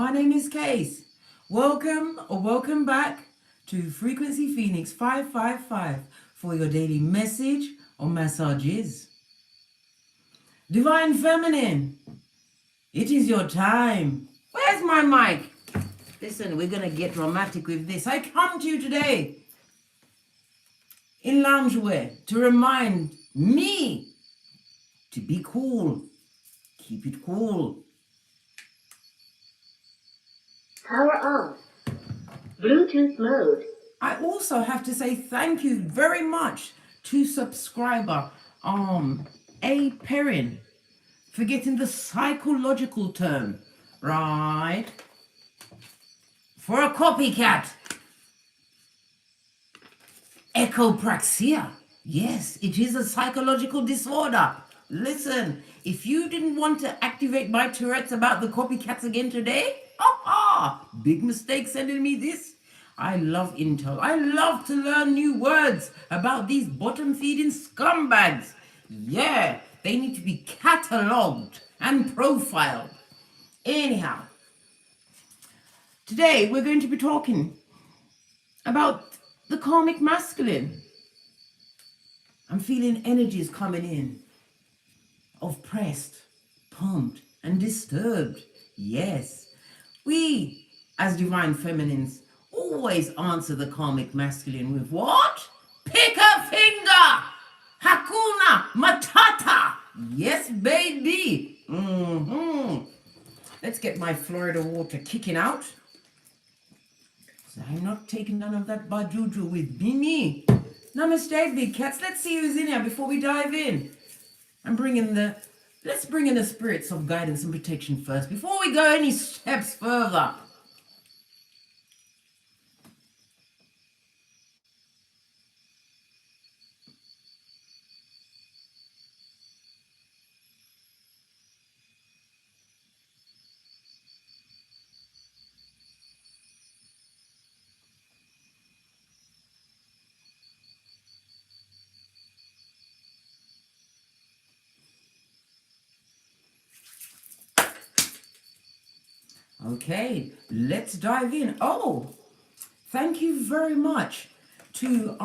My name is Case. Welcome back to Frequency Phoenix 555 for your daily message or massages. Divine Feminine, it is your time. Where's my mic? Listen, we're going to get dramatic with this. I come to you today in loungewear to remind me to be cool. Keep it cool. Power off. Bluetooth mode. I also have to say thank you very much to subscriber A. Perrin for getting the psychological term right for a copycat. Echopraxia. Yes, it is a psychological disorder. Listen, if you didn't want to activate my Tourette's about the copycats again today, big mistake sending me this. I love intel. I love to learn new words about these bottom-feeding scumbags. Yeah, they need to be catalogued and profiled. Anyhow, today we're going to be talking about the karmic masculine. I'm feeling energies coming in of pressed, pumped, and disturbed. Yes, we as divine feminines always answer the karmic masculine with what? Pick a finger! Hakuna Matata! Yes, baby! Let's get my Florida water kicking out. So I'm not taking none of that bajuju with me. Namaste, big cats. Let's see who's in here before we dive in. Let's bring in the spirits of guidance and protection first before we go any steps further. Okay, let's dive in. Oh, thank you very much to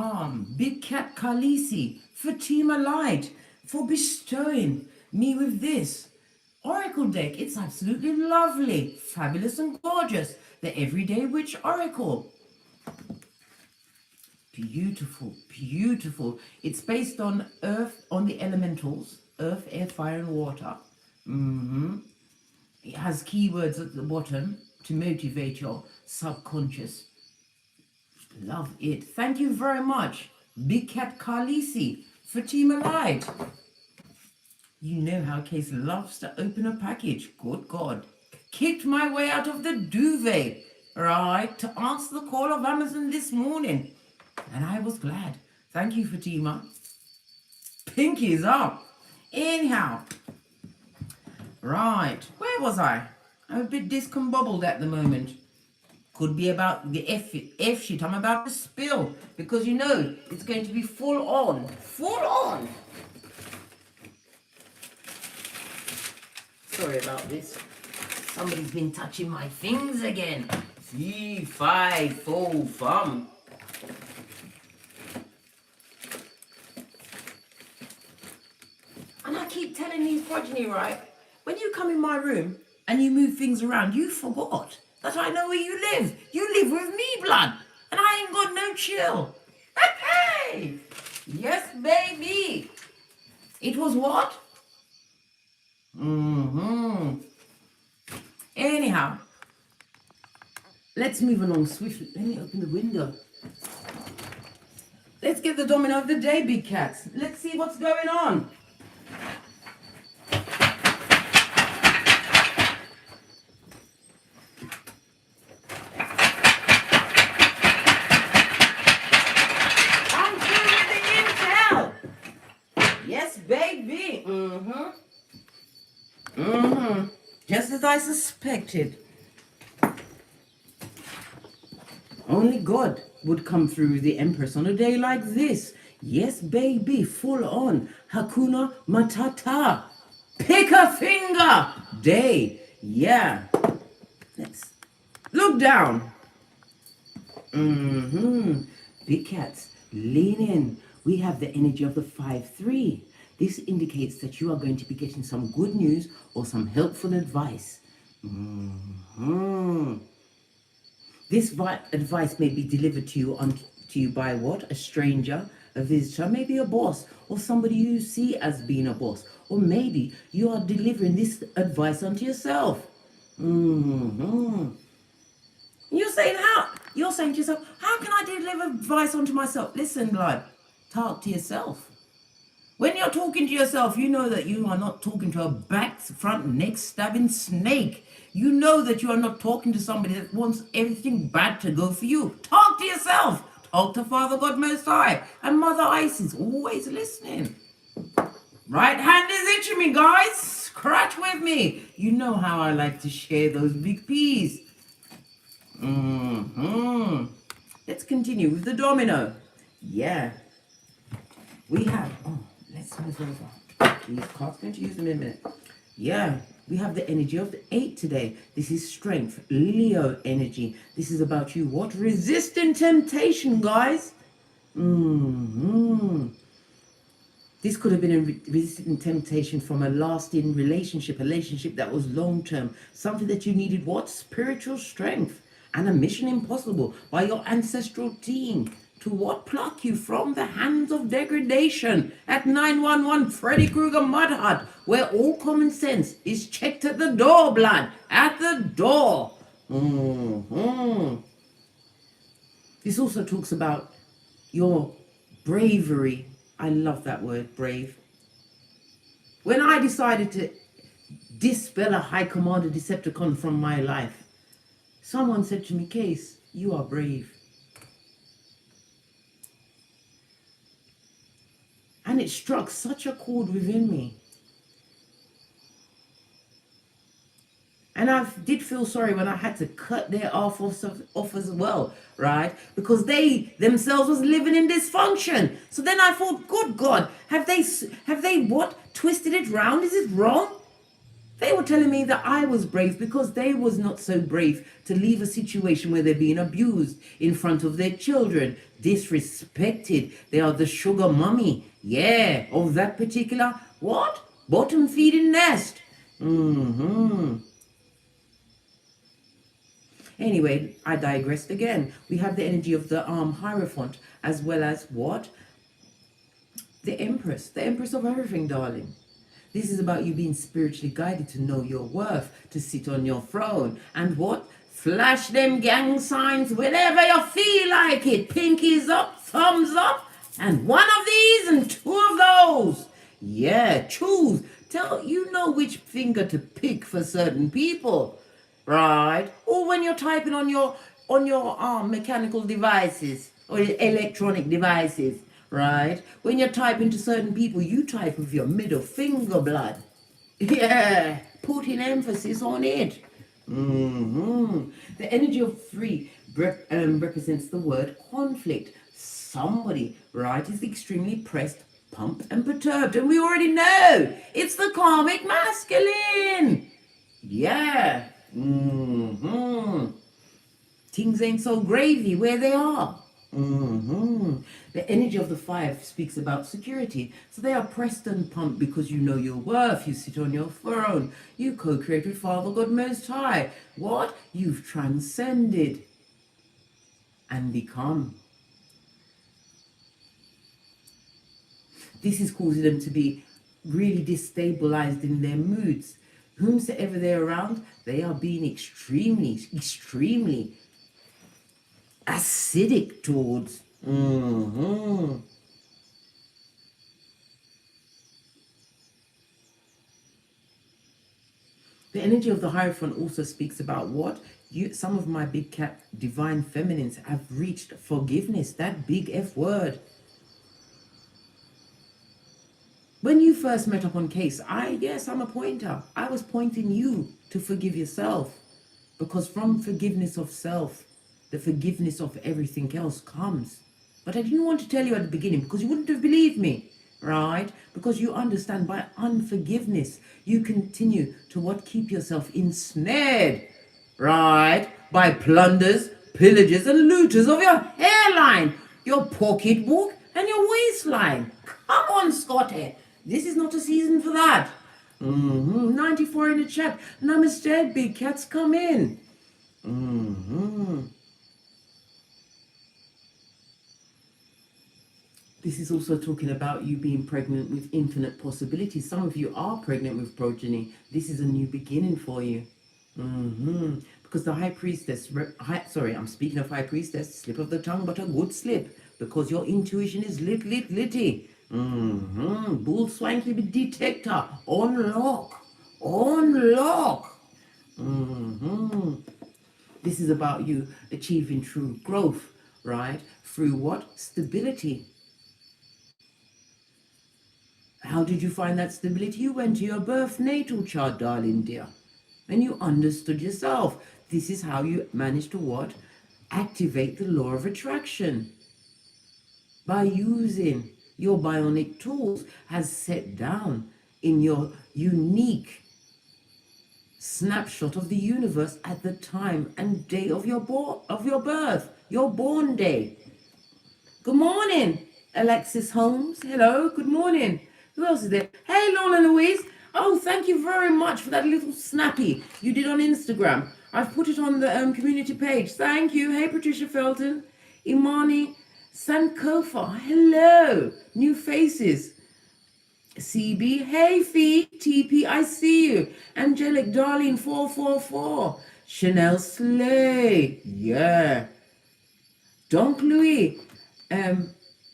Big Cat Khaleesi, Fatima Light, for bestowing me with this oracle deck. It's absolutely lovely, fabulous and gorgeous. The Everyday Witch Oracle. Beautiful, beautiful. It's based on earth, on the elementals, earth, air, fire, and water. It has keywords at the bottom to motivate your subconscious. Love it. Thank you very much, Big Cat Khaleesi, Fatima Light. You know how Case loves to open a package. Good God. Kicked my way out of the duvet, right, to answer the call of Amazon this morning. And I was glad. Thank you, Fatima. Pinkies up. Anyhow. Right, where was I? I'm a bit discombobbled at the moment. Could be about the F shit I'm about to spill, because you know it's going to be full on. Full on! Sorry about this. Somebody's been touching my things again. 3, 5, 4, fun. And I keep telling these progeny, right? When you come in my room and you move things around, you forgot that I know where you live. You live with me, blood. And I ain't got no chill. Hey! Yes, baby. It was what? Anyhow, let's move along swiftly. Let me open the window. Let's get the domino of the day, big cats. Let's see what's going on. Baby, just as I suspected. Only God would come through with the Empress on a day like this. Yes, baby, full on Hakuna Matata. Pick a finger day. Yeah. Let's look down. Big cats, lean in. We have the energy of the 5-3. This indicates that you are going to be getting some good news or some helpful advice. This advice may be delivered to you by what? A stranger, a visitor, maybe a boss, or somebody you see as being a boss. Or maybe you are delivering this advice unto yourself. You're saying how? You're saying to yourself, how can I deliver advice onto myself? Listen, lad, talk to yourself. When you're talking to yourself, you know that you are not talking to a back, front, neck stabbing snake. You know that you are not talking to somebody that wants everything bad to go for you. Talk to yourself. Talk to Father God Most High. And Mother Isis, always listening. Right hand is itching me, guys. Scratch with me. You know how I like to share those big P's. Let's continue with the domino. Yeah. We have, let's move over. These cards, going to use them in a minute. Yeah, we have the energy of the 8 today. This is strength, Leo energy. This is about you. What? Resisting temptation, guys. This could have been a resisting temptation from a lasting relationship, a relationship that was long-term. Something that you needed, what? Spiritual strength. And a mission impossible by your ancestral team. To what? Pluck you from the hands of degradation at 911 Freddy Krueger Mud Hut, where all common sense is checked at the door, blood. At the door. This also talks about your bravery. I love that word, brave. When I decided to dispel a High Commander Decepticon from my life, someone said to me, Case, you are brave. And it struck such a chord within me. And I did feel sorry when I had to cut their off as well, right? Because they themselves was living in dysfunction. So then I thought, good God, have they what? Twisted it round? Is it wrong? They were telling me that I was brave because they was not so brave to leave a situation where they're being abused in front of their children, disrespected. They are the sugar mummy, yeah, of that particular, what? Bottom feeding nest. Anyway, I digressed again. We have the energy of the Hierophant as well as what? The Empress of everything, darling. This is about you being spiritually guided to know your worth, to sit on your throne. And what? Flash them gang signs whenever you feel like it. Pinkies up, thumbs up, and one of these and two of those. Yeah, choose. You know which finger to pick for certain people, right? Or when you're typing on your mechanical devices or electronic devices. Right? When you're typing to certain people, you type with your middle finger, blood. Yeah, putting emphasis on it. The energy of 3 represents the word conflict. Somebody, right, is extremely pressed, pumped, and perturbed. And we already know it's the karmic masculine. Yeah. Things ain't so gravy where they are. The energy of the 5 speaks about security. So they are pressed and pumped because you know your worth. You sit on your throne. You co-create with Father God Most High. What? You've transcended and become. This is causing them to be really destabilized in their moods. Whomsoever they're around, they are being extremely acidic towards. The energy of the Hierophant also speaks about what? Some of my big cat divine feminines have reached forgiveness, that big F word. When you first met up on Case, I'm a pointer. I was pointing you to forgive yourself. Because from forgiveness of self, the forgiveness of everything else comes. But I didn't want to tell you at the beginning because you wouldn't have believed me, right? Because you understand by unforgiveness, you continue to keep yourself ensnared. right? By plunders, pillagers, and looters of your hairline, your pocketbook, and your waistline. Come on, Scotty. This is not a season for that. 94 in the chat. Namaste, big cats, come in. This is also talking about you being pregnant with infinite possibilities. Some of you are pregnant with progeny. This is a new beginning for you. Because the high priestess, I'm speaking of high priestess, slip of the tongue, but a good slip. Because your intuition is litty. Bull swanky detector, unlock. This is about you achieving true growth, right? Through what? Stability. How did you find that stability? You went to your birth natal chart, darling dear, and you understood yourself. This is how you managed to what? Activate the law of attraction. By using your bionic tools as set down in your unique snapshot of the universe at the time and day of your birth, your born day. Good morning, Alexis Holmes. Hello, good morning. Who else is there? Hey, Lola Louise. Oh, thank you very much for that little snappy you did on Instagram. I've put it on the community page. Thank you. Hey, Patricia Felton. Imani Sankofa. Hello. New faces. CB. Hey, Fee. TP. I see you. Angelic Darling 444. Chanel Slay. Yeah. Donk Louis.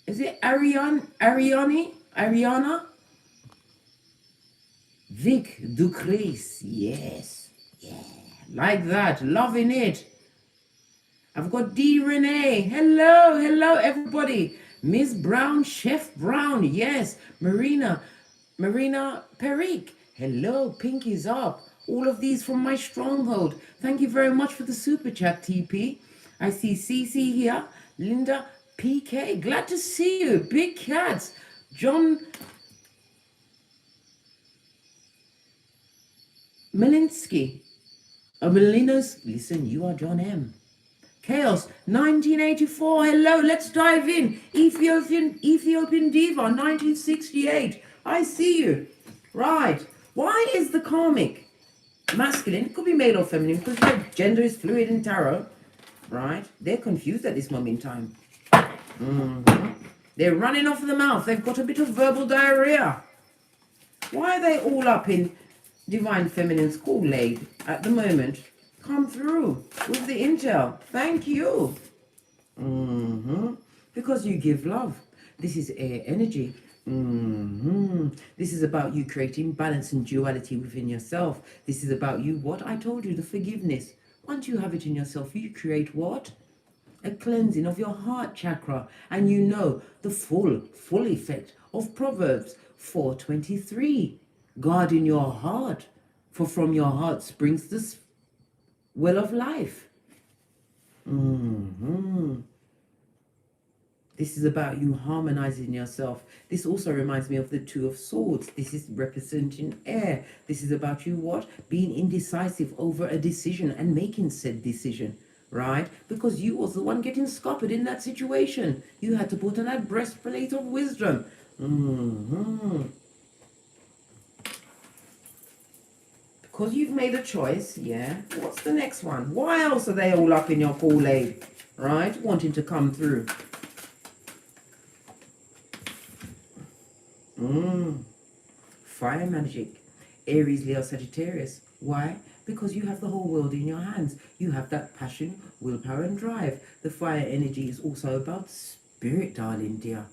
Is it Ariana? Vic Ducrease, yes, yeah, like that, loving it. I've got D. Renee, hello, everybody. Miss Brown, Chef Brown, yes. Marina Perique, hello, Pinky's up. All of these from my stronghold. Thank you very much for the super chat, TP. I see CC here, Linda PK, glad to see you. Big cats, John Melinsky. Melinos, listen, you are John M. Chaos, 1984. Hello, let's dive in. Ethiopian Diva, 1968. I see you. Right. Why is the karmic masculine? It could be male or feminine because their gender is fluid in tarot. Right? They're confused at this moment in time. They're running off the mouth. They've got a bit of verbal diarrhea. Why are they all up in Divine Feminine's Kool-Aid at the moment? Come through with the intel. Thank you. Because you give love. This is air energy. This is about you creating balance and duality within yourself. This is about you, what I told you, the forgiveness. Once you have it in yourself, you create what? A cleansing of your heart chakra. And you know the full effect of Proverbs 4:23. Guarding your heart, for from your heart springs the well of life. This is about you harmonizing yourself. This also reminds me of the Two of Swords. This is representing air. This is about you what? Being indecisive over a decision and making said decision, right? Because you was the one getting scuppered in that situation. You had to put on that breastplate of wisdom. Because you've made a choice, yeah. What's the next one? Why else are they all up in your Kool-Aid, right? Wanting to come through. Fire magic. Aries, Leo, Sagittarius. Why? Because you have the whole world in your hands. You have that passion, willpower, and drive. The fire energy is also about spirit, darling dear.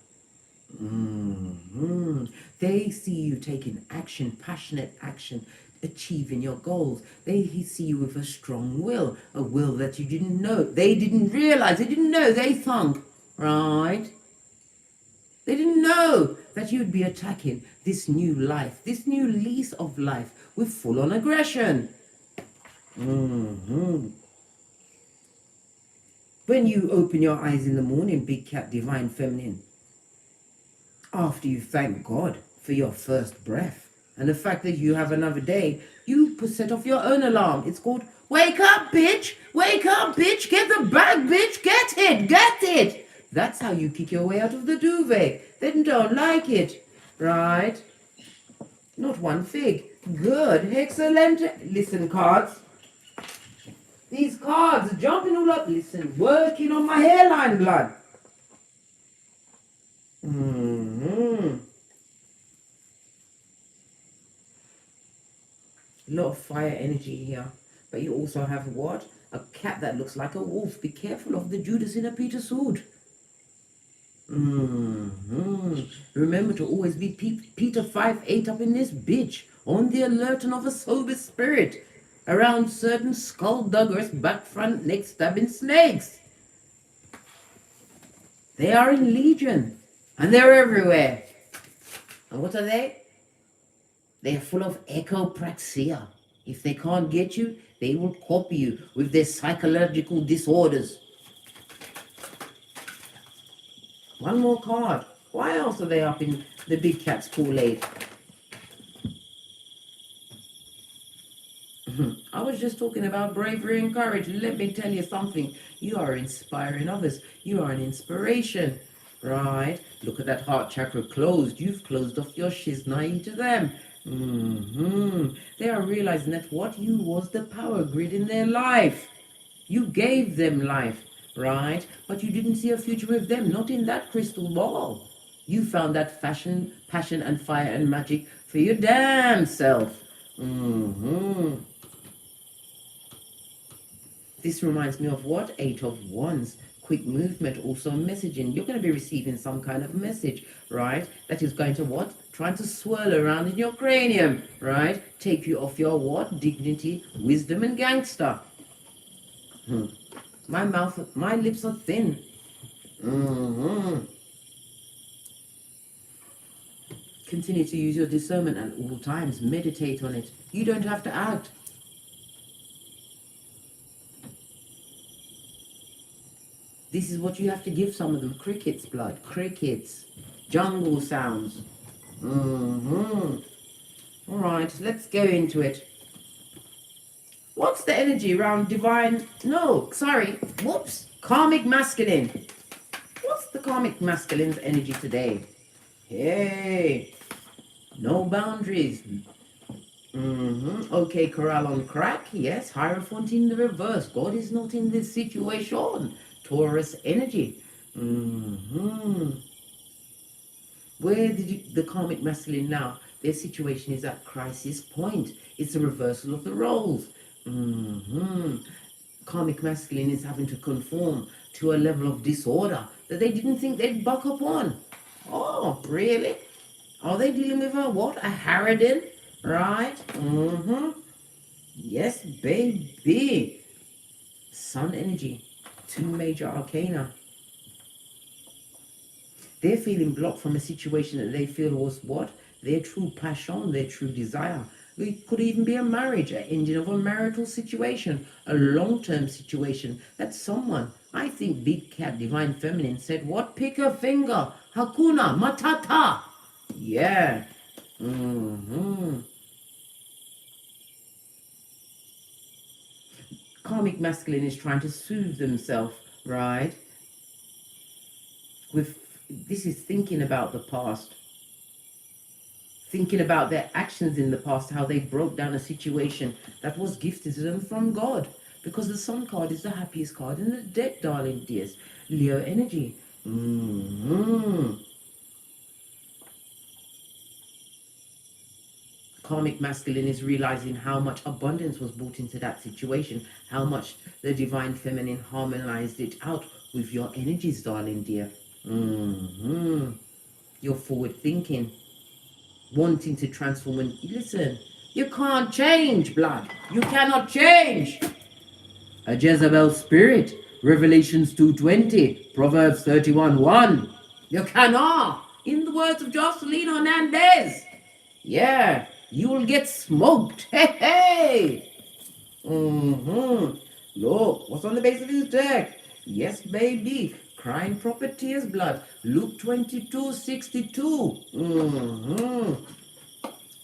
They see you taking action, passionate action, achieving your goals. They see you with a strong will, a will that you didn't know. They didn't realize, they didn't know, they thunk, right? They didn't know that you'd be attacking this new life, this new lease of life with full-on aggression. When you open your eyes in the morning, big cat, divine feminine, after you thank God for your first breath and the fact that you have another day, you set off your own alarm. It's called Wake up, bitch! Wake up, bitch! Get the bag, bitch! Get it! Get it! That's how you kick your way out of the duvet. They don't like it, right? Not one fig. Good, excellent. Listen, cards. These cards are jumping all up. Listen, working on my hairline, blood. A lot of fire energy here. But you also have what? A cat that looks like a wolf. Be careful of the Judas in a Peter's hood. Remember to always be Peter 5'8" up in this bitch. On the alert and of a sober spirit. Around certain skullduggers, back, front, neck stabbing snakes. They are in legion. And they're everywhere. And what are they? They are full of echopraxia. If they can't get you, they will copy you with their psychological disorders. One more card. Why else are they up in the big cat's Kool-Aid? I was just talking about bravery and courage. Let me tell you something. You are inspiring others. You are an inspiration. Right? Look at that heart chakra closed. You've closed off your shiznai to them. They are realizing that what you was the power grid in their life. You gave them life, right? But you didn't see a future with them, not in that crystal ball. You found that passion and fire and magic for your damn self. This reminds me of what? 8 of Wands. Quick movement, also messaging. You're going to be receiving some kind of message, right? That is going to what? Trying to swirl around in your cranium, right? Take you off your what? Dignity, wisdom, and gangster. My lips are thin. Continue to use your discernment at all times. Meditate on it. You don't have to act. This is what you have to give some of them. Crickets, blood. Crickets. Jungle sounds. Alright, let's go into it. What's the energy around divine... No, sorry. Whoops. Karmic masculine. What's the karmic masculine's energy today? Hey. No boundaries. Okay, KHAL on crack. Yes, Hierophant in the reverse. God is not in this situation. Taurus energy. Where did the karmic masculine now? Their situation is at crisis point. It's a reversal of the roles. Karmic masculine is having to conform to a level of disorder that they didn't think they'd buck up on. Oh, really? Are they dealing with a what? A harridan? Right? Yes, baby. Sun energy. 2 major arcana. They're feeling blocked from a situation that they feel was what? Their true passion, their true desire. It could even be a marriage, an ending of a marital situation, a long-term situation. That someone, I think Big Cat, Divine Feminine, said, what? Pick a finger. Hakuna Matata. Yeah. Karmic masculine is trying to soothe themselves, right? This is thinking about the past. Thinking about their actions in the past, how they broke down a situation that was gifted to them from God. Because the Sun card is the happiest card in the deck, darling dears. Leo energy. Karmic masculine is realizing how much abundance was brought into that situation, how much the divine feminine harmonized it out with your energies, darling dear. You're forward thinking, wanting to transform. And listen, you can't change, blood. You cannot change. A Jezebel spirit, Revelations 2:20, Proverbs 31:1. You cannot. In the words of Jocelyn Hernandez. Yeah, you will get smoked. Hey. Look, what's on the base of his deck? Yes, baby. Crying proper tears, blood. Luke 22:62.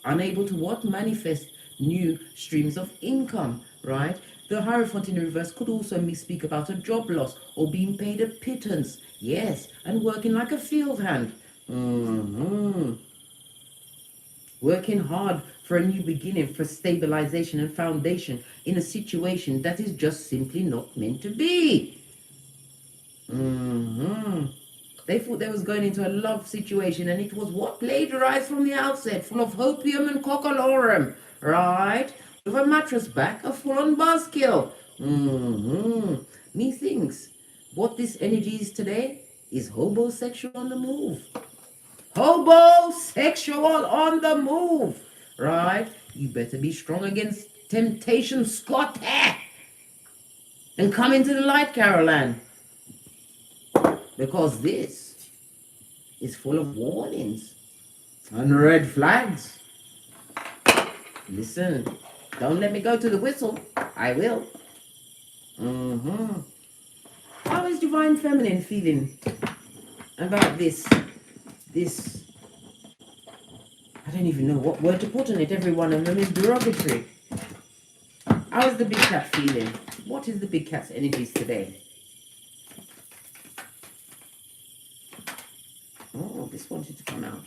Unable to what? Manifest new streams of income, right? The Hierophant in reverse could also speak about a job loss or being paid a pittance. Yes, and working like a field hand. Working hard for a new beginning, for stabilization and foundation in a situation that is just simply not meant to be. They thought they was going into a love situation, and it was what? Plagiarized from the outset, full of hopium and cockalorum, right? With a mattress back, a full-on buzzkill. Methinks what this energy is today is hobosexual on the move. Hobosexual on the move, right? You better be strong against temptation, Scott, and come into the light, Caroline. Because this is full of warnings and red flags. Listen, don't let me go to the whistle. I will. How is Divine Feminine feeling about this? I don't even know what word to put on it. Every one of them is derogatory. How is the big cat feeling? What is the big cat's energies today? Oh, this wanted to come out.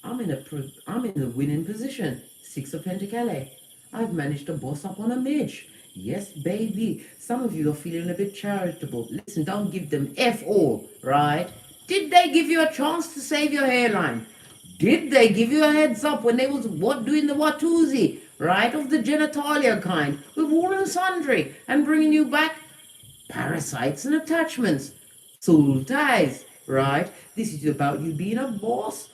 I'm in the winning position. 6 of Pentacles. I've managed to boss up on a midge. Yes, baby. Some of you are feeling a bit charitable. Listen, don't give them F all, right? Did they give you a chance to save your hairline? Did they give you a heads up when they was doing the Watusi, right? Of the genitalia kind, with all and sundry, and bringing you back parasites and attachments, soul ties, right? This is about you being a boss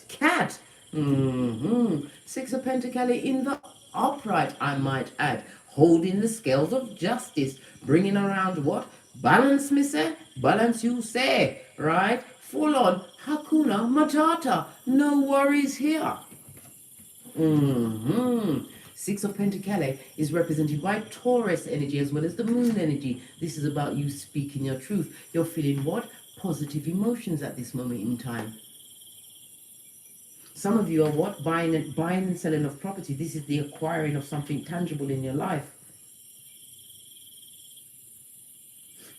cat. 6 of Pentacles in the upright, I might add, holding the scales of justice, bringing around what? Balance, me say, balance, you say, right? Full on Hakuna Matata, no worries here. 6 of Pentacles is represented by Taurus energy as well as the moon energy. This is about you speaking your truth. You're feeling what? Positive emotions at this moment in time. Some of you are what? Buying and selling of property. This is the acquiring of something tangible in your life.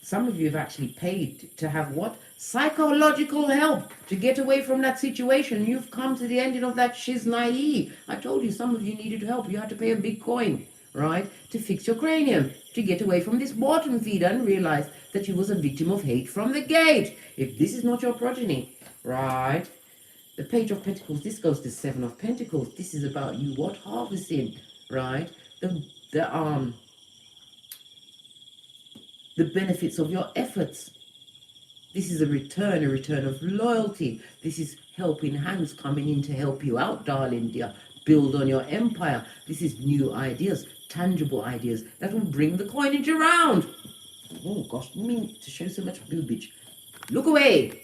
Some of you have actually paid to have what? Psychological help to get away from that situation. You've come to the ending of that shiznai. I told you some of you needed help. You had to pay a big coin, right? To fix your cranium, to get away from this bottom feeder and realize that you was a victim of hate from the gate. If this is not your progeny, right? The Page of Pentacles, this goes to 7 of Pentacles. This is about you what? Harvesting, right? The benefits of your efforts. This is a return of loyalty. This is helping hands coming in to help you out, darling dear. Build on your empire. This is new ideas, tangible ideas that will bring the coinage around. Oh gosh, I mean to show so much boobage. Look away.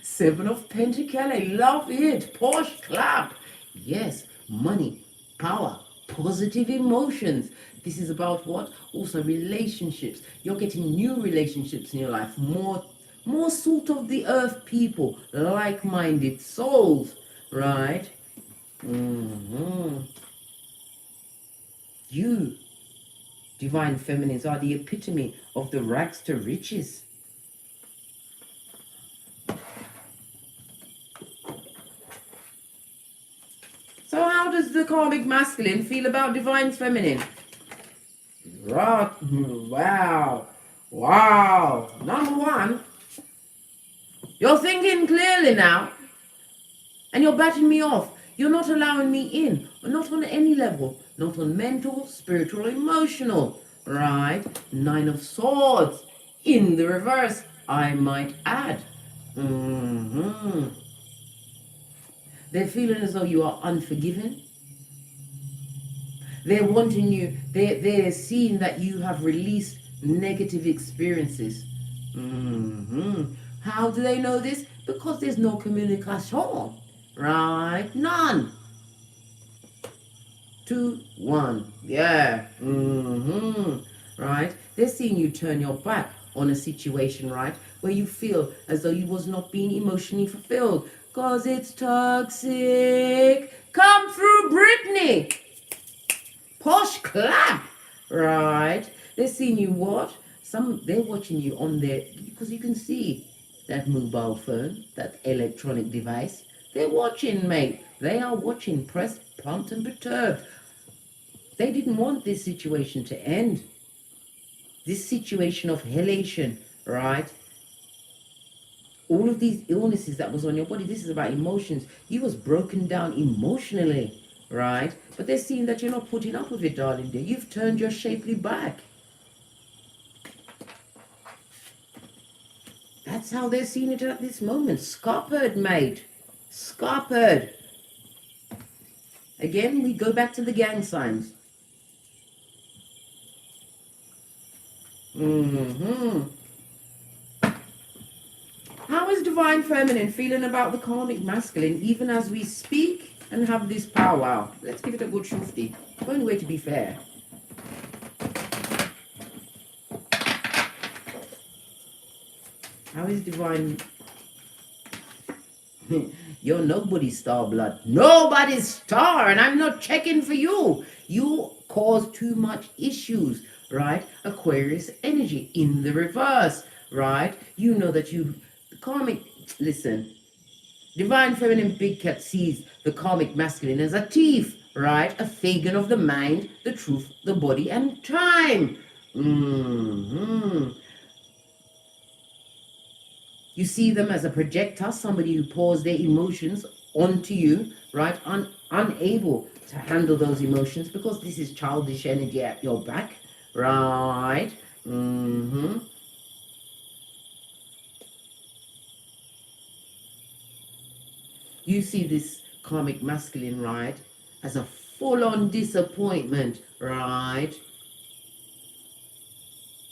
7 of Pentacles, love it, posh clap. Yes, money, power, positive emotions. This is about what? Also relationships. You're getting new relationships in your life. More salt of the earth people, like-minded souls, right? You, Divine Feminines, are the epitome of the rags to riches. So how does the Karmic Masculine feel about Divine Feminine? Wow. Number one, you're thinking clearly now, and you're batting me off. You're not allowing me in, not on any level, not on mental, spiritual, emotional, right? 9 of Swords in the reverse, I might add. They're feeling as though you are unforgiving. They're wanting you, they're seeing that you have released negative experiences. How do they know this? Because there's no communication, right? None. 2, 1, yeah. Right? They're seeing you turn your back on a situation, right? Where you feel as though you was not being emotionally fulfilled. Cause it's toxic. Come through, Brittany. Posh clap, right? They're seeing you what? They're watching you on their, because you can see that mobile phone, that electronic device. They're watching, mate. They are watching, pressed, plumped, and perturbed. They didn't want this situation to end. This situation of halation, right? All of these illnesses that was on your body, this is about emotions. You was broken down emotionally, right? But they're seeing that you're not putting up with it, darling dear. You've turned your shapely back. That's how they're seeing it at this moment. Scuppered, mate. Scuppered. Again, we go back to the gang signs. How is Divine Feminine feeling about the Karmic Masculine even as we speak and have this powwow? Let's give it a good shufti. The only way to be fair. How is Divine... You're nobody's star, blood. Nobody's star, and I'm not checking for you. You cause too much issues, right? Aquarius energy in the reverse, right? You know that you... Karmic... Listen. Divine Feminine Big Cat sees the Karmic Masculine as a thief, right? A Fagin of the mind, the truth, the body, and time. You see them as a projector, somebody who pours their emotions onto you, right? Unable to handle those emotions because this is childish energy at your back, right? You see this Karmic Masculine, right, as a full-on disappointment, right?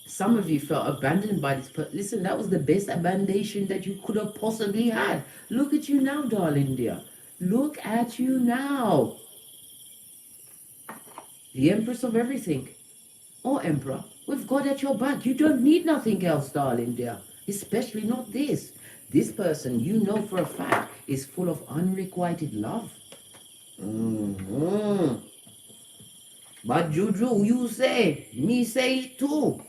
Some of you felt abandoned by this person. Listen, that was the best abandonation that you could have possibly had. Look at you now, darling dear. Look at you now. The Empress of everything. Or Emperor, with God at your back. You don't need nothing else, darling dear. Especially not this. This person, you know for a fact, is full of unrequited love. But Juju, you say, me say it too.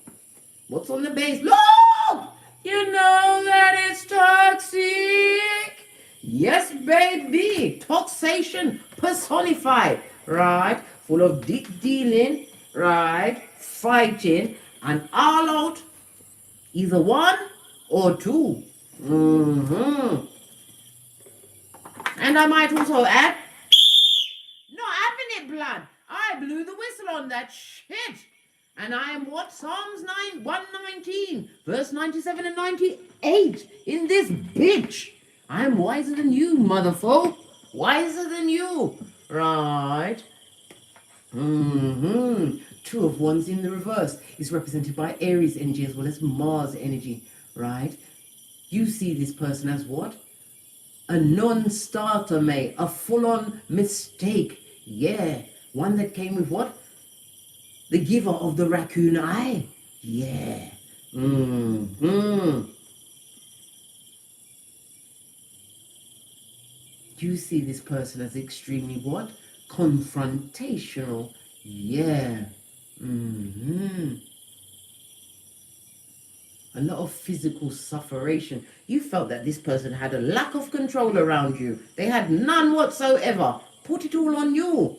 What's on the base? Look! You know that it's toxic. Yes, baby. Toxation personified, right? Full of dick dealing, right? Fighting and all out. Either one or two. And I might also add, not having it, blood. I blew the whistle on that shit. And I am what? Psalms 119, verse 97 and 98 in this bitch. I am wiser than you, motherfucker. Wiser than you. Right? Two of Wands in the reverse is represented by Aries energy as well as Mars energy. Right? You see this person as what? A non-starter, mate. A full-on mistake. Yeah. One that came with what? The giver of the raccoon eye. Yeah. You see this person as extremely what? Confrontational. Yeah. A lot of physical sufferation. You felt that this person had a lack of control around you. They had none whatsoever. Put it all on you.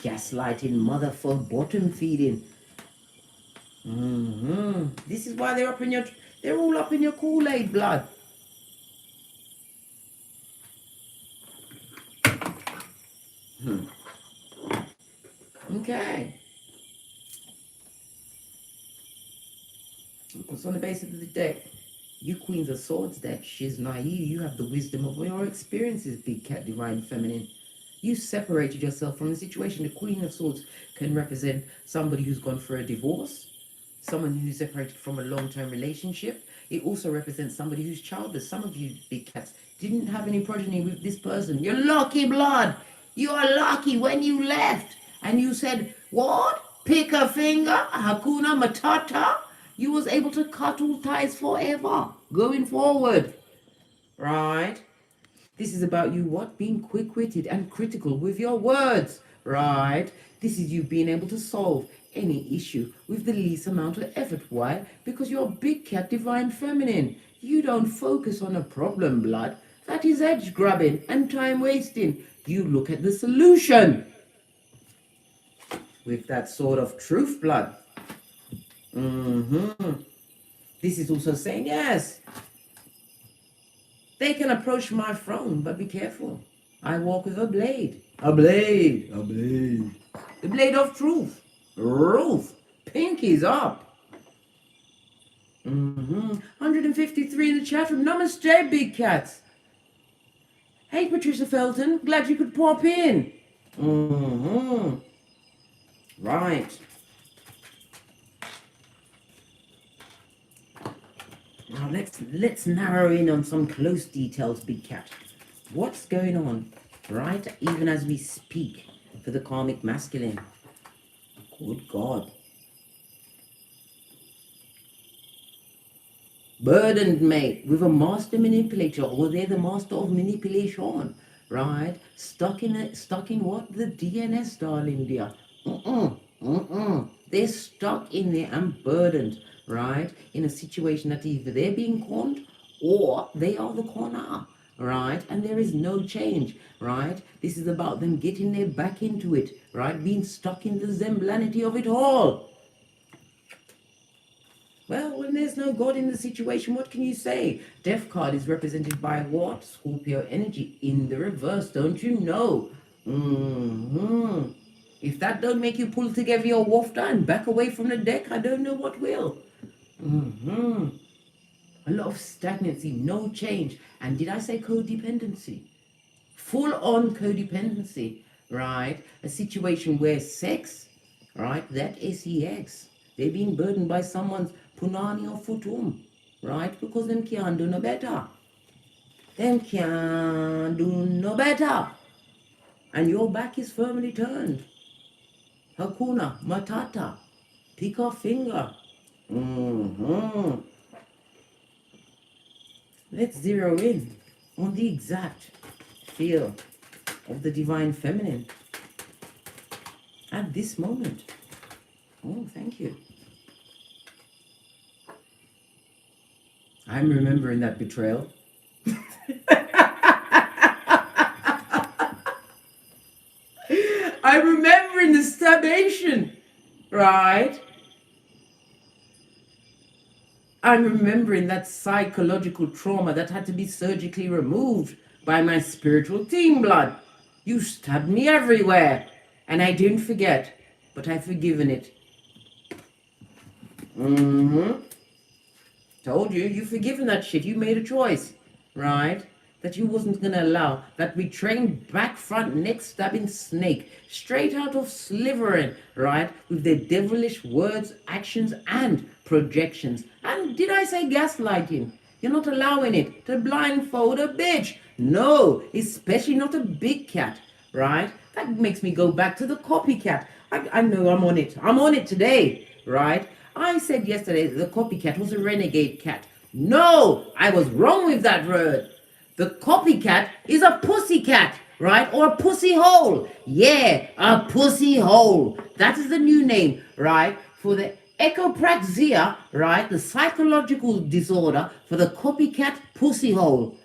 Gaslighting, motherfucker, bottom feeding. This is why they're all up in your Kool-Aid, blood. Okay. What's on the base of the deck? You Queens of Swords deck. She's naive. You have the wisdom of your experiences, Big Cat Divine Feminine. You separated yourself from the situation. The Queen of Swords can represent somebody who's gone for a divorce, someone who's separated from a long-term relationship. It also represents somebody who's childless. Some of you, Big Cats, didn't have any progeny with this person. You're lucky, blood. You are lucky when you left. And you said, what? Pick a finger? Hakuna Matata? You was able to cut all ties forever. Going forward. Right? This is about you, what? Being quick-witted and critical with your words. right? This is you being able to solve any issue with the least amount of effort. Why? Because you're a big cat, divine feminine. You don't focus on a problem, blood. That is edge grabbing and time wasting. You look at the solution with that sort of truth, blood. This is also saying, yes, they can approach my throne, but be careful. I walk with a blade. A blade. A blade. The blade of truth. Ruth. Pinkies up. 153 in the chat room. Namaste, big cats. Hey, Patricia Felton. Glad you could pop in. Right. Now let's narrow in on some close details, big cat. What's going on, right? Even as we speak for the karmic masculine. Good God. Burdened, mate, with a master manipulator, or they're the master of manipulation, right? Stuck in what? The DNS, darling dear. They're stuck in there and burdened, right? In a situation that either they're being conned or they are the conner, right? And there is no change, right? This is about them getting their back into it, right? Being stuck in the zemblanity of it all. Well, when there's no God in the situation, what can you say? Death card is represented by what? Scorpio energy in the reverse, don't you know? If that don't make you pull together your wafter and back away from the deck, I don't know what will. A lot of stagnancy, no change. And did I say codependency? Full on codependency, right? A situation where sex, right? That sex, they're being burdened by someone's punani or futum, right? Because them can't do no better. Them can't do no better. And your back is firmly turned. Hakuna Matata, pick a finger. Let's zero in on the exact feel of the divine feminine at this moment. Oh, thank you. I'm remembering that betrayal. I'm remembering the starvation, right? I'm remembering that psychological trauma that had to be surgically removed by my spiritual team, blood. You stabbed me everywhere, and I didn't forget, but I've forgiven it. Told you, you've forgiven that shit. You made a choice, right? That you wasn't going to allow that retrained back front neck stabbing snake straight out of Slytherin, right? With their devilish words, actions, and projections. And did I say gaslighting? You're not allowing it to blindfold a bitch. No, especially not a big cat, right? That makes me go back to the copycat. I know I'm on it. I'm on it today, right? I said yesterday that the copycat was a renegade cat. No, I was wrong with that word. The copycat is a pussy cat, right? Or a pussy hole. Yeah, a pussy hole. That is the new name, right? For the echopraxia, right? The psychological disorder for the copycat pussy hole.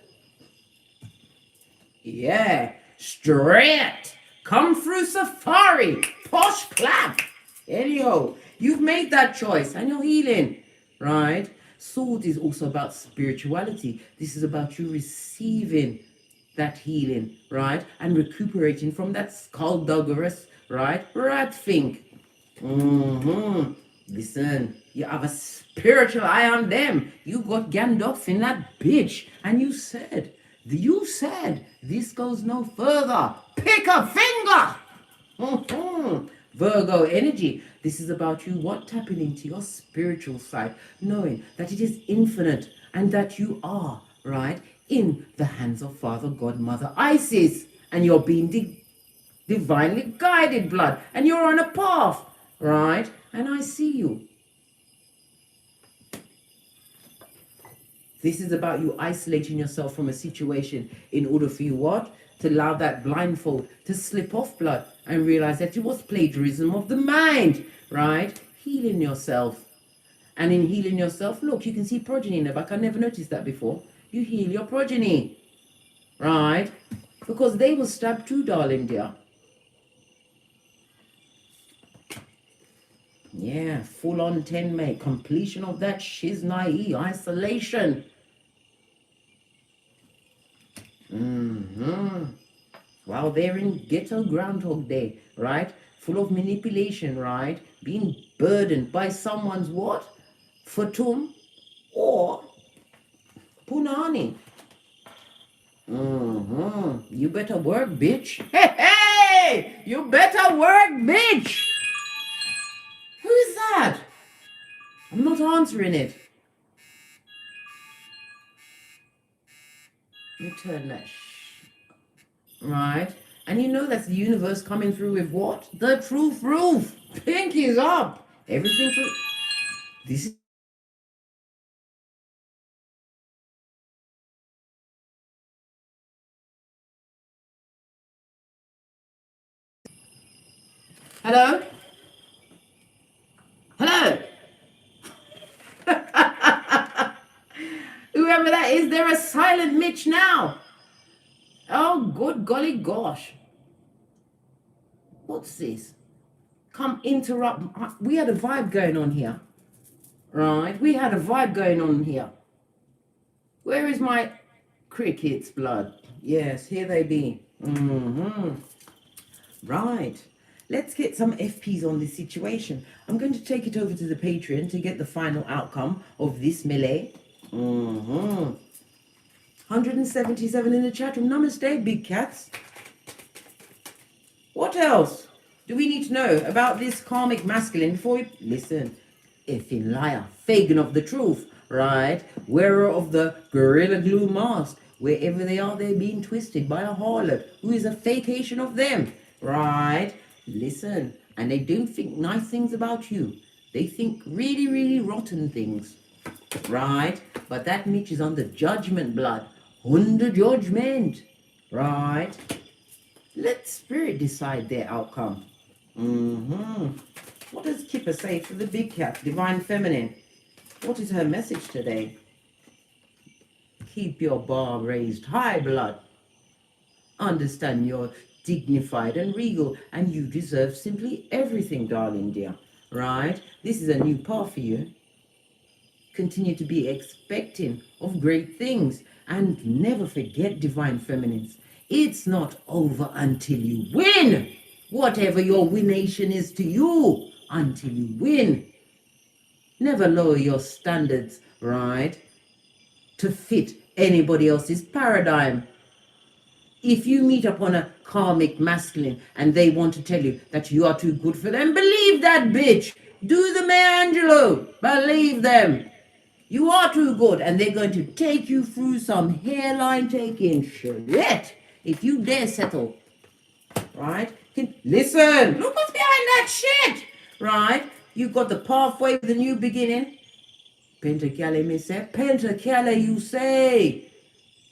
Yeah, straight. Come through safari. Posh clap. Anyhow, you've made that choice and you're healing, right? Sword is also about spirituality. This is about you receiving that healing, right? And recuperating from that skullduggerous, right? Rat think. Listen, you have a spiritual eye on them. You got Gandalf in that bitch. And you said, this goes no further. Pick a finger. Virgo energy. This is about you tapping into your spiritual side, knowing that it is infinite and that you are, right, in the hands of Father, God, Mother, Isis, and you're being divinely guided, blood, and you're on a path, right? And I see you. This is about you isolating yourself from a situation in order for you what? To allow that blindfold to slip off, blood, and realize that it was plagiarism of the mind, right? Healing yourself. And in healing yourself, look, you can see progeny in the back. I never noticed that before. You heal your progeny, right? Because they will stab too, darling dear. Yeah, full on 10 May. Completion of that shiznai isolation. While they're in ghetto Groundhog Day, right? Full of manipulation, right? Being burdened by someone's what? Fatum or punani. You better work, bitch. Hey! You better work, bitch! Who is that? I'm not answering it. Let me turn that right? And you know that's the universe coming through with what? The truth roof. Pinkies up. Everything through. This is. Hello? Hello? Whoever that is, they're a silent Mitch now. Oh, good golly gosh. What's this? Come interrupt. We had a vibe going on here. Right? We had a vibe going on here. Where is my crickets, blood? Yes, here they be. Right. Let's get some FPs on this situation. I'm going to take it over to the Patreon to get the final outcome of this melee. 177 in the chat room. Namaste, big cats. What else do we need to know about this karmic masculine before we listen? Effing liar, Fagin of the truth, right? Wearer of the gorilla glue mask. Wherever they are, they're being twisted by a harlot who is a fakeation of them, right? Listen, and they don't think nice things about you. They think really, really rotten things, right? But that Mitch is under judgment, blood. Under judgment, right? Let spirit decide their outcome. What does Kipper say for the big cat, divine feminine? What is her message today? Keep your bar raised high, blood. Understand you're dignified and regal, and you deserve simply everything, darling dear. Right? This is a new path for you. Continue to be expecting of great things, and never forget, divine feminines, it's not over until you win. Whatever your winnation is to you, until you win. Never lower your standards, right, to fit anybody else's paradigm. If you meet upon a karmic masculine and they want to tell you that you are too good for them, believe that bitch. Do the Maya Angelou. Believe them. You are too good, and they're going to take you through some hairline taking shit if you dare settle. Right? Listen, look what's behind that shit. Right? You've got the pathway to the new beginning. Pentakale, me say. Pentakale, you say.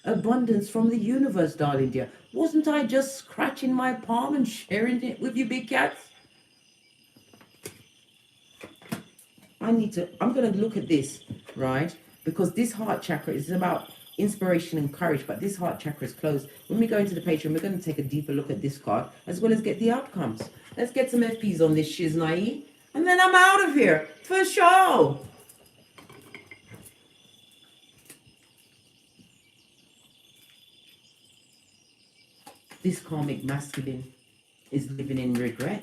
Abundance from the universe, darling dear. Wasn't I just scratching my palm and sharing it with you, big cats? I'm going to look at this, right? Because this heart chakra is about inspiration and courage, but this heart chakra is closed. When we go into the Patreon, we're going to take a deeper look at this card, as well as get the outcomes. Let's get some FPs on this shiznai, and then I'm out of here, for sure. This karmic masculine is living in regret.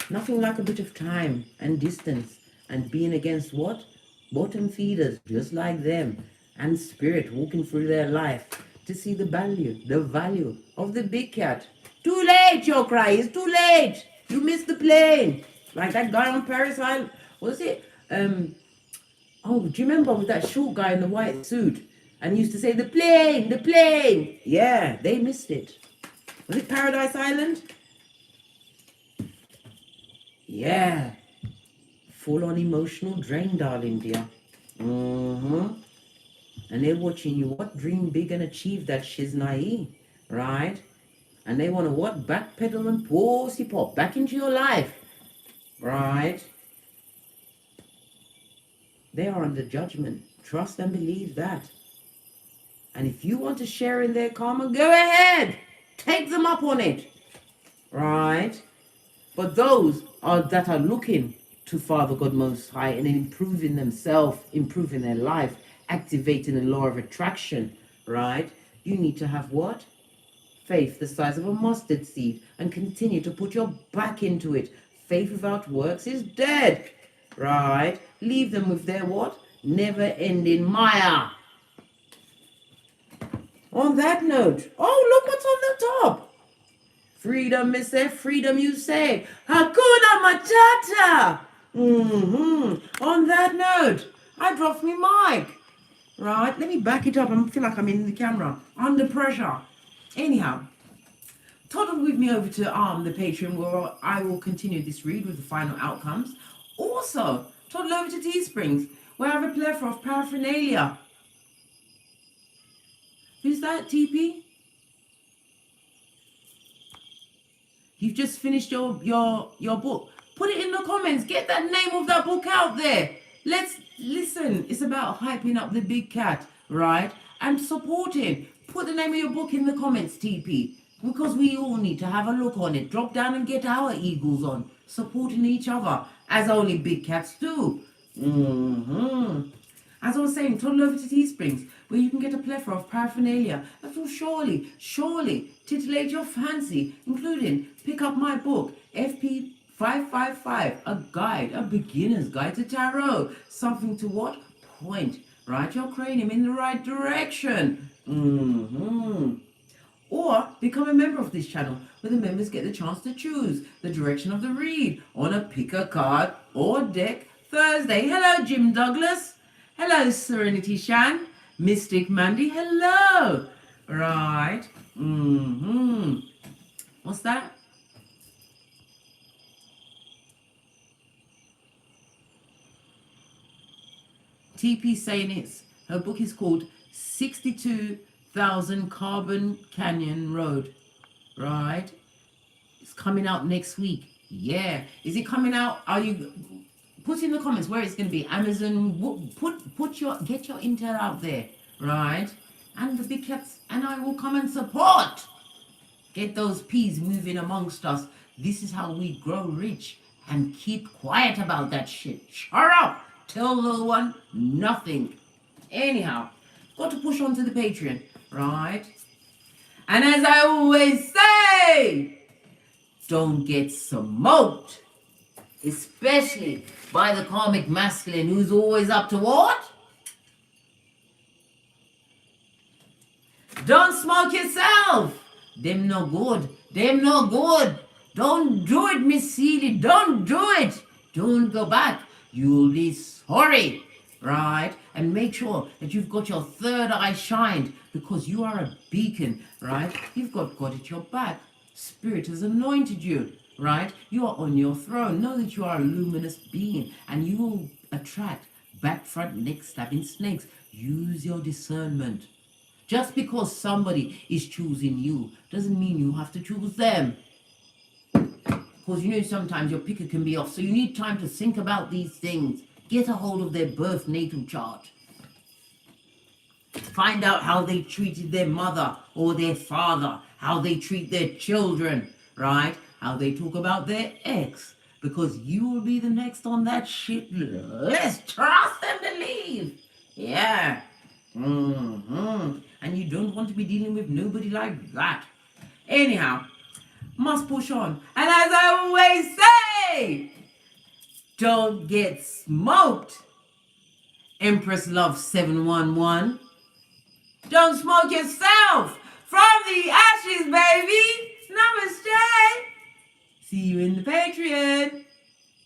Nothing like a bit of time and distance and being against what? Bottom feeders, just like them, and spirit walking through their life to see the value of the big cat. Too late, your cry, it's too late. You missed the plane. Like that guy on Paris Island, was it? Oh, do you remember with that short guy in the white suit? And he used to say, the plane, the plane. Yeah, they missed it. Was it Paradise Island? Yeah. Full on emotional drain, darling dear. And they're watching you, what, dream big and achieve that shiznai, right? And they want to what, backpedal and pussy pop back into your life, right? They are under judgment. Trust and believe that. And if you want to share in their karma, go ahead. Take them up on it, right? But those that are looking to Father God Most High and improving themselves, improving their life, activating the law of attraction, right? You need to have what? Faith the size of a mustard seed and continue to put your back into it. Faith without works is dead, right? Leave them with their what? Never-ending mire. On that note, oh, look what's on the top. Freedom, me say, freedom, you say. Hakuna Matata. On that note, I dropped my mic. Right, let me back it up. I feel like I'm in the camera. Under pressure. Anyhow, toddle with me over to the Patreon where I will continue this read with the final outcomes. Also, toddle over to Teesprings where I have a plethora of paraphernalia. Who's that, TP? You've just finished your book. Put it in the comments. Get that name of that book out there. Let's listen. It's about hyping up the big cat, right? And supporting. Put the name of your book in the comments, TP. Because we all need to have a look on it. Drop down and get our eagles on. Supporting each other. As only big cats do. As I was saying, toddle over to Teesprings, where you can get a plethora of paraphernalia that will surely titillate your fancy, including pick up my book, FP 555, a beginner's guide to tarot. Something to what? Point, right? Your cranium in the right direction. Or become a member of this channel, where the members get the chance to choose the direction of the read on a pick a card or deck Thursday. Hello, Jim Douglas. Hello, Serenity Shan. Mystic Mandy, hello. Right. What's that? TP saying her book is called 62,000 Carbon Canyon Road. Right. It's coming out next week. Yeah. Is it coming out? Are you... Put in the comments where it's going to be. Amazon, get your intel out there, right? And the big cats and I will come and support. Get those peas moving amongst us. This is how we grow rich. And keep quiet about that shit. Shut up. Tell no one nothing. Anyhow, got to push on to the Patreon, right? And as I always say, don't get smoked. Especially by the karmic masculine who's always up to what? Don't smoke yourself. Them no good. Them no good. Don't do it, Miss Seeley. Don't do it. Don't go back. You'll be sorry. Right? And make sure that you've got your third eye shined because you are a beacon. Right? You've got God at your back. Spirit has anointed you. Right? You are on your throne. Know that you are a luminous being and you will attract back, front, neck stabbing snakes. Use your discernment. Just because somebody is choosing you doesn't mean you have to choose them. Because you know sometimes your picker can be off. So you need time to think about these things. Get a hold of their birth natal chart. Find out how they treated their mother or their father. How they treat their children. Right? How they talk about their ex, because you will be the next on that shit list. Trust and believe. Yeah. And you don't want to be dealing with nobody like that. Anyhow, must push on. And as I always say, don't get smoked. Empress Love 711. Don't smoke yourself. From the ashes, baby. Namaste. See you in the Patreon.